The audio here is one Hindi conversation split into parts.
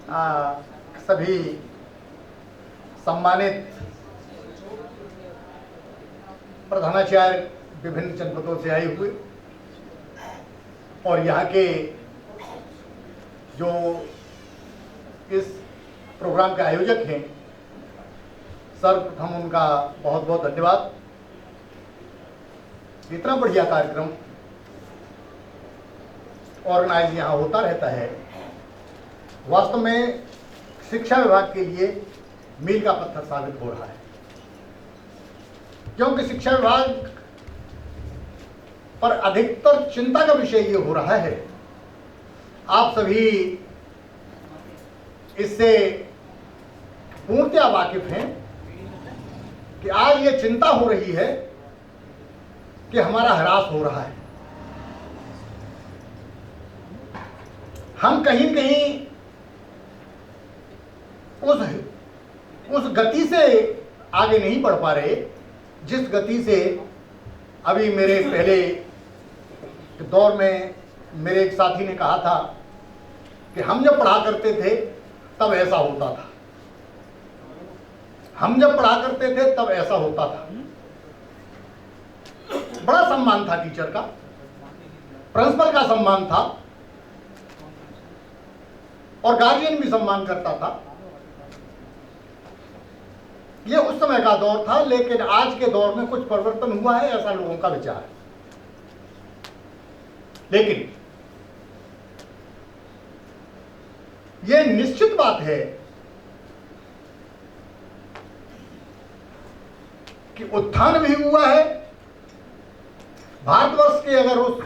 सभी सम्मानित प्रधानाचार्य विभिन्न जनपदों से आए हुए और यहाँ के जो इस प्रोग्राम के आयोजक हैं, सर्वप्रथम उनका बहुत बहुत धन्यवाद। इतना बढ़िया कार्यक्रम ऑर्गेनाइज यहाँ होता रहता है, वास्तव में शिक्षा विभाग के लिए मील का पत्थर साबित हो रहा है, क्योंकि शिक्षा विभाग पर अधिकतर चिंता का विषय ये हो रहा है। आप सभी इससे पूर्णतया वाकिफ हैं कि आज ये चिंता हो रही है कि हमारा ह्रास हो रहा है। हम कहीं कहीं उस गति से आगे नहीं बढ़ पा रहे जिस गति से अभी मेरे पहले दौर में मेरे एक साथी ने कहा था कि हम जब पढ़ा करते थे तब ऐसा होता था, हम जब पढ़ा करते थे तब ऐसा होता था। बड़ा सम्मान था टीचर का, प्रिंसिपल का सम्मान था और गार्जियन भी सम्मान करता था। यह उस समय का दौर था, लेकिन आज के दौर में कुछ परिवर्तन हुआ है, ऐसा लोगों का विचार है। लेकिन यह निश्चित बात है कि उत्थान भी हुआ है। भारतवर्ष के अगर उस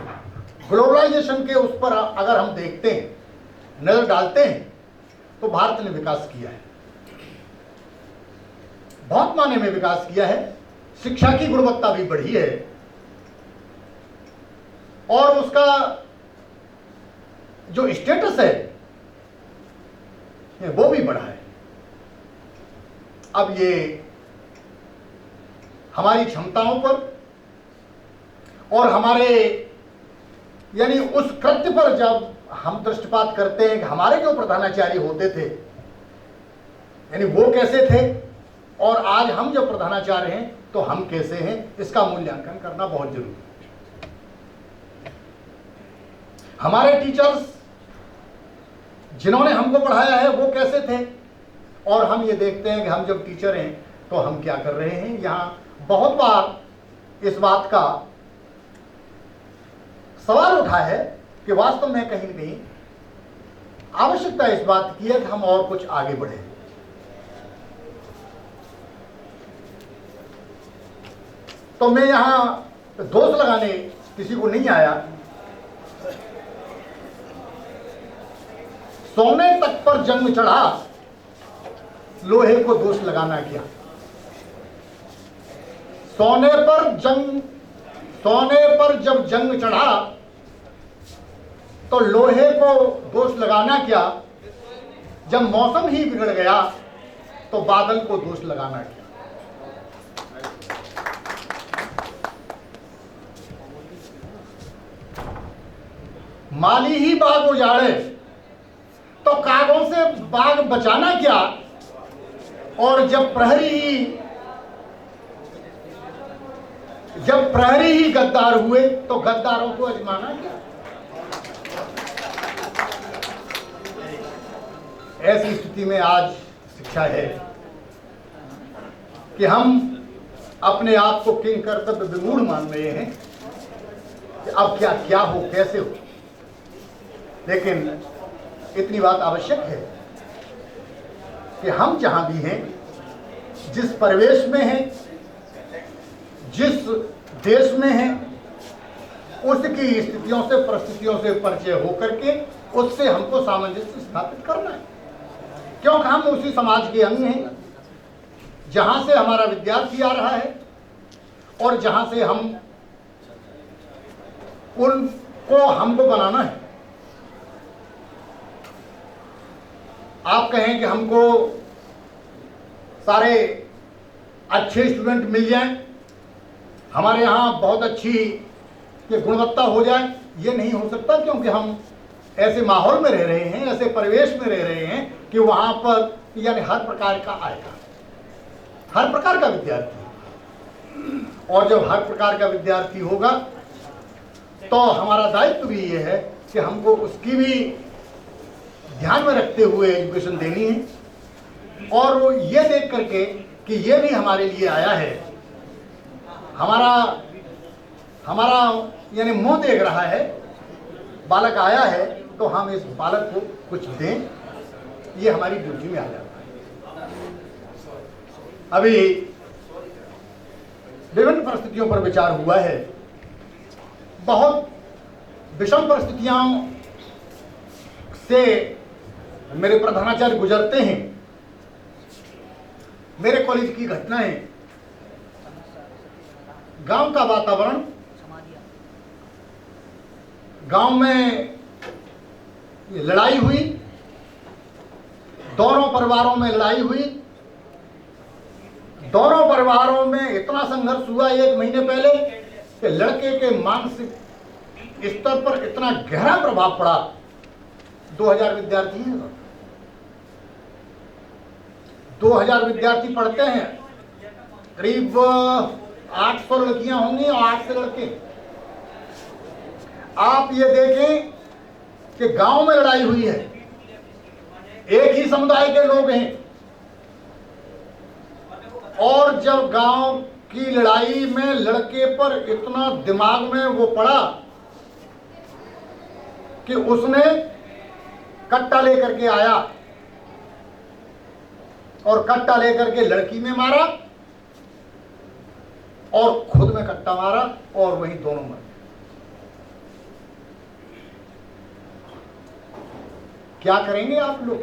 ग्लोबलाइजेशन के उस पर अगर हम देखते हैं, नजर डालते हैं, तो भारत ने विकास किया है, बहुत मायने में विकास किया है। शिक्षा की गुणवत्ता भी बढ़ी है और उसका जो स्टेटस है वो भी बढ़ा है। अब ये हमारी क्षमताओं पर और हमारे यानी उस कृत्य पर जब हम दृष्टिपात करते हैं कि हमारे जो प्रधानाचार्य होते थे यानी वो कैसे थे और आज हम जो प्रधानाचार्य हैं तो हम कैसे हैं, इसका मूल्यांकन करना बहुत जरूरी है। हमारे टीचर्स जिन्होंने हमको पढ़ाया है वो कैसे थे और हम ये देखते हैं कि हम जब टीचर हैं तो हम क्या कर रहे हैं। यहाँ बहुत बार इस बात का सवाल उठा है कि वास्तव में कहीं न कहीं आवश्यकता इस बात की है कि हम और कुछ आगे बढ़े। तो मैं यहां दोष लगाने किसी को नहीं आया। सोने तक पर जंग चढ़ा, लोहे को दोष लगाना क्या। सोने पर जब जंग चढ़ा तो लोहे को दोष लगाना क्या। जब मौसम ही बिगड़ गया तो बादल को दोष लगाना क्या। माली ही बाग उजाड़े तो कागों से बाग बचाना क्या। और जब प्रहरी ही गद्दार हुए तो गद्दारों को आजमाना क्या। ऐसी स्थिति में आज शिक्षा है कि हम अपने आप को किंग कर्तव्य विमूढ़ मान रहे हैं कि अब क्या हो, कैसे हो। लेकिन इतनी बात आवश्यक है कि हम जहां भी हैं, जिस परिवेश में हैं, जिस देश में हैं, उसकी स्थितियों से परिस्थितियों से परिचय होकर के उससे हमको सामंजस्य स्थापित करना है, क्योंकि हम उसी समाज के अंग हैं जहां से हमारा विद्यार्थी आ रहा है और जहां से हमको बनाना है। आप कहें कि हमको सारे अच्छे स्टूडेंट मिल जाएं, हमारे यहाँ बहुत अच्छी गुणवत्ता हो जाए, ये नहीं हो सकता, क्योंकि हम ऐसे माहौल में रह रहे हैं, ऐसे परिवेश में रह रहे हैं कि वहां पर यानी हर प्रकार का आएगा, हर प्रकार का विद्यार्थी। और जब हर प्रकार का विद्यार्थी होगा तो हमारा दायित्व भी ये है कि हमको उसकी भी ध्यान में रखते हुए एजुकेशन देनी है। और वो ये देख करके कि ये भी हमारे लिए आया है, हमारा यानी मुंह देख रहा है, बालक आया है, तो हम इस बालक को कुछ दें, ये हमारी ड्यूटी में आ जाता है। अभी विभिन्न परिस्थितियों पर विचार हुआ है, बहुत विषम परिस्थितियों से मेरे प्रधानाचार्य गुजरते हैं। मेरे कॉलेज की घटनाएं, गांव का वातावरण, गांव में लड़ाई हुई, दोनों परिवारों में लड़ाई हुई, दोनों परिवारों में इतना संघर्ष हुआ 1 महीने पहले कि लड़के के मानसिक स्तर पर इतना गहरा प्रभाव पड़ा। 2000 विद्यार्थी हैं, 2000 विद्यार्थी पढ़ते हैं, करीब 800 लड़कियां होंगी और 800 लड़के। आप ये देखें कि गांव में लड़ाई हुई है, एक ही समुदाय के लोग हैं, और जब गांव की लड़ाई में लड़के पर इतना दिमाग में वो पड़ा कि उसने कट्टा लेकर के आया और कट्टा लेकर के लड़की में मारा और खुद में कट्टा मारा और वहीं दोनों मर गए। क्या करेंगे आप लोग?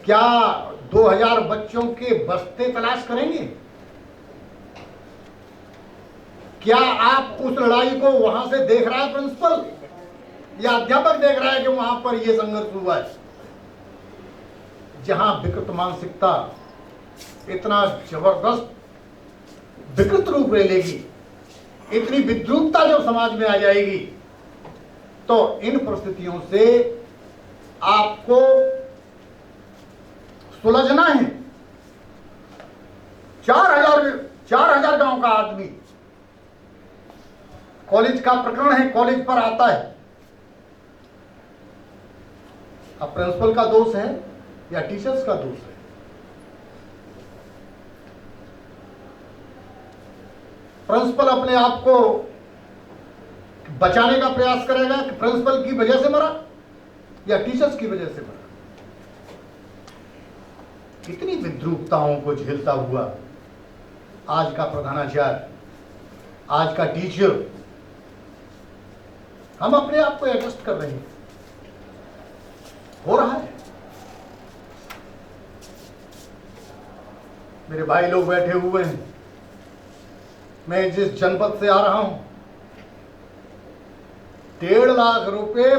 क्या 2000 बच्चों के बस्ते तलाश करेंगे? क्या आप उस लड़ाई को वहां से देख रहा है प्रिंसिपल या अध्यापक देख रहा है कि वहां पर यह संघर्ष हुआ है? जहां विकृत मानसिकता इतना जबरदस्त विकृत रूप ले लेगी, इतनी विद्रूपता जब समाज में आ जाएगी, तो इन परिस्थितियों से आपको सुलझना है। 4000 गांव का आदमी, कॉलेज का प्रकरण है, कॉलेज पर आता है। अब प्रिंसिपल का दोष है या टीचर्स का दोष है? प्रिंसिपल अपने आप को बचाने का प्रयास करेगा कि प्रिंसिपल की वजह से मरा या टीचर्स की वजह से मरा। कितनी विद्रूपताओं को झेलता हुआ आज का प्रधानाचार्य, आज का टीचर, हम अपने आप को एडजस्ट कर रहे हैं। हो रहा है। मेरे भाई लोग बैठे हुए हैं, मैं जिस जनपद से आ रहा हूं, 1.5 लाख रुपए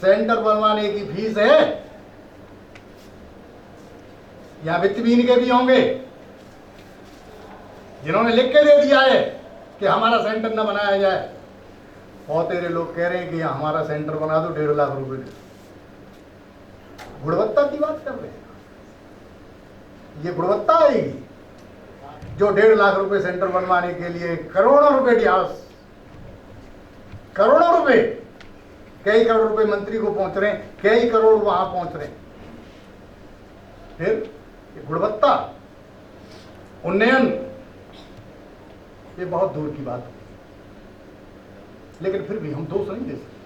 सेंटर बनवाने की फीस है। यहां वित्तहीन के भी होंगे जिन्होंने लिख के दे दिया है कि हमारा सेंटर न बनाया जाए, और तेरे लोग कह रहे हैं कि हमारा सेंटर बना दो, 1.5 लाख रुपए दे। गुणवत्ता की बात कर रहे हैं। ये गुणवत्ता आएगी जो 1.5 लाख रुपए सेंटर बनवाने के लिए करोड़ों रुपए ड्यास, करोड़ों रुपए, कई करोड़ रुपए मंत्री को पहुंच रहे हैं, कई करोड़ वहां पहुंच रहे हैं। फिर गुणवत्ता, उन्नयन, ये बहुत दूर की बात है। लेकिन फिर भी हम दोष नहीं दे सकते,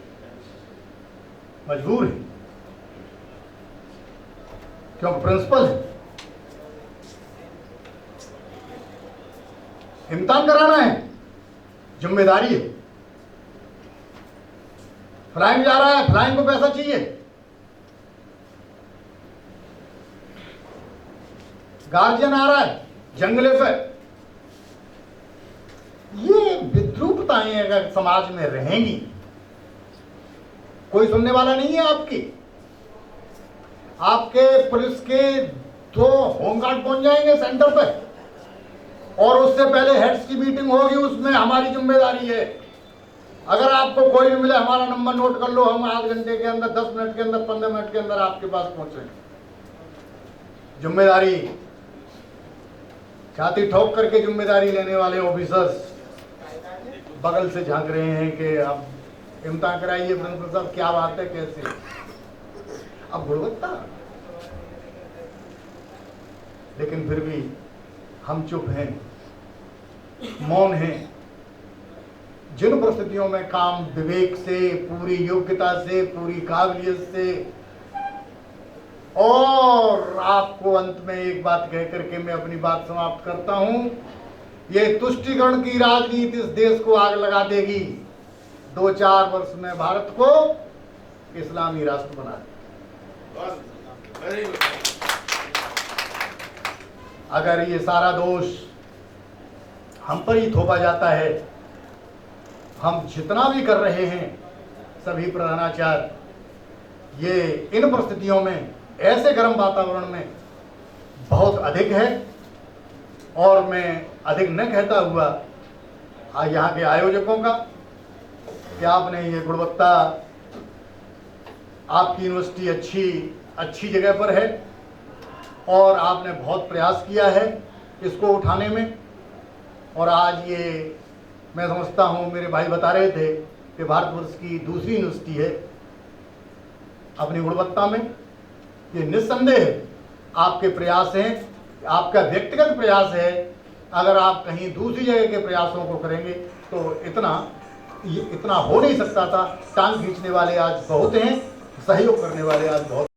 मजबूर हैं, क्योंकि प्रिंसिपल है। इम्तिहान कराना है, जिम्मेदारी है। फ्लाइंग जा रहा है, फ्लाइंग को पैसा चाहिए। गार्जियन आ रहा है जंगले पे। ये विद्रूपताएं अगर समाज में रहेंगी, कोई सुनने वाला नहीं है आपकी। आपके पुलिस के 2 होमगार्ड पहुंच जाएंगे सेंटर पे, और उससे पहले हेड्स की मीटिंग होगी, उसमें हमारी जिम्मेदारी है अगर आपको कोई भी मिले हमारा नंबर नोट कर लो, हम आध घंटे के अंदर, 10 मिनट के अंदर, 15 मिनट के अंदर आपके पास पहुंचेंगे। जिम्मेदारी, छाती ठोक करके जिम्मेदारी लेने वाले ऑफिसर्स बगल से झांक रहे हैं कि अब इम्तिहान कराइए प्रिंसिपल साहब, क्या बात है, कैसे। अब गुणवत्ता, लेकिन फिर भी हम चुप हैं, मौन हैं। जिन परिस्थितियों में काम विवेक से, पूरी योग्यता से, पूरी काबिलियत से, और आपको अंत में एक बात कह करके मैं अपनी बात समाप्त करता हूं, ये तुष्टीकरण की राजनीति इस देश को आग लगा देगी। 2-4 वर्ष में भारत को इस्लामी राष्ट्र बना देगी। अगर ये सारा दोष हम पर ही थोपा जाता है, हम जितना भी कर रहे हैं सभी प्रधानाचार्य, ये इन परिस्थितियों में, ऐसे गर्म वातावरण में बहुत अधिक है। और मैं अधिक न कहता हुआ यहाँ के आयोजकों का कि आपने ये गुणवत्ता, आपकी यूनिवर्सिटी अच्छी जगह पर है और आपने बहुत प्रयास किया है इसको उठाने में। और आज ये मैं समझता हूँ, मेरे भाई बता रहे थे कि भारतवर्ष की दूसरी यूनिवर्सिटी है अपनी गुणवत्ता में। ये निस्संदेह आपके प्रयास हैं, आपका व्यक्तिगत प्रयास है। अगर आप कहीं दूसरी जगह के प्रयासों को करेंगे तो इतना हो नहीं सकता था। टांग खींचने वाले आज बहुत हैं, सहयोग करने वाले आज बहुत